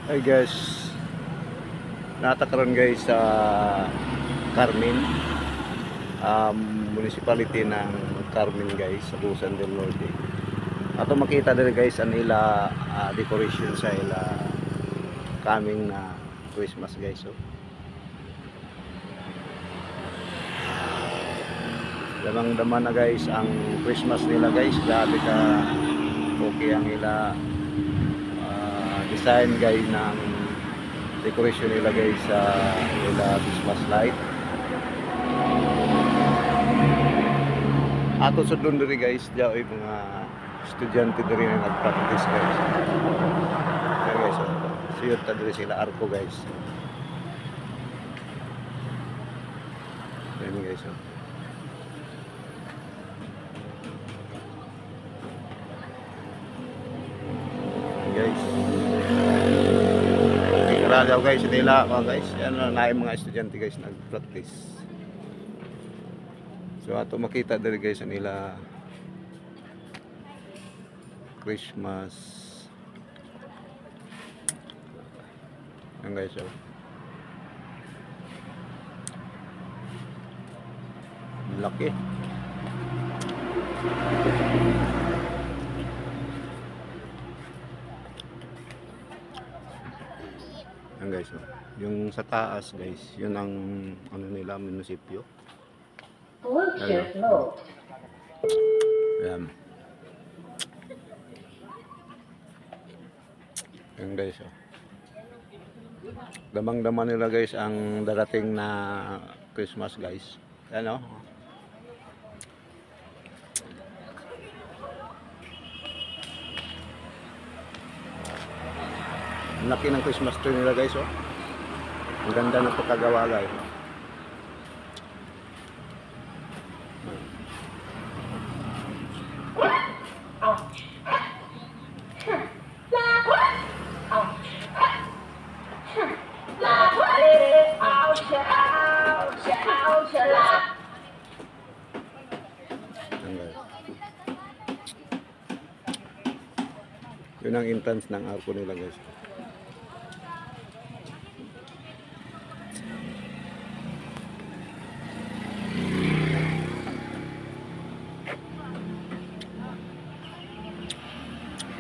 Hi guys, natakaroon guys sa Carmen, municipality ng Carmen guys, sa Busan del Norte. Ato makita din guys ang ila decoration sa ila coming na Christmas guys. So, damang-dama na guys ang Christmas nila guys. Grabe ka okay ang ila design guys ng decoration nila guys sa nila Christmas light. Ato sa doon diri guys, diya ay mga estudyante diri na nag-practice guys. Kaya guys, siyot ta diri sila arko guys. Ayan guys. Guys. Karadaw guys, nila guys. Yan na mga estudyante guys nag-practice. So ato makita diri guys nila Christmas. Yan guys. So. Laki. Yan guys. So. Yung sa taas guys, yun ang ano nila munisipyo. Ayan. Ayan guys. Oh. Damang-dama nila guys ang darating na Christmas guys. Ayan o. Oh. Ang laki ng Christmas tree nila guys. Oh. Ang ganda ng pagkagawa guys. Yun ang entrance ng arko nila guys.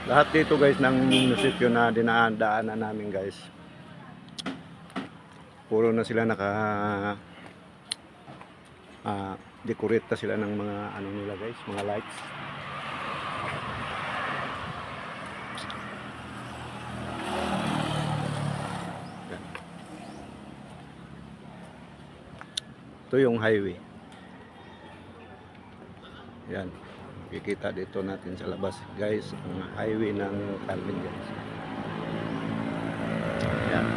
Lahat dito guys ng munisipyo na dinaan-daanan namin guys. Puro na sila naka decorate sila ng mga ano nila guys, mga lights. Yan. Ito yung highway. Yan. Kikita dito natin sa labas guys ang highway ng Carmen guys. Yan.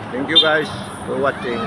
Thank you guys for watching.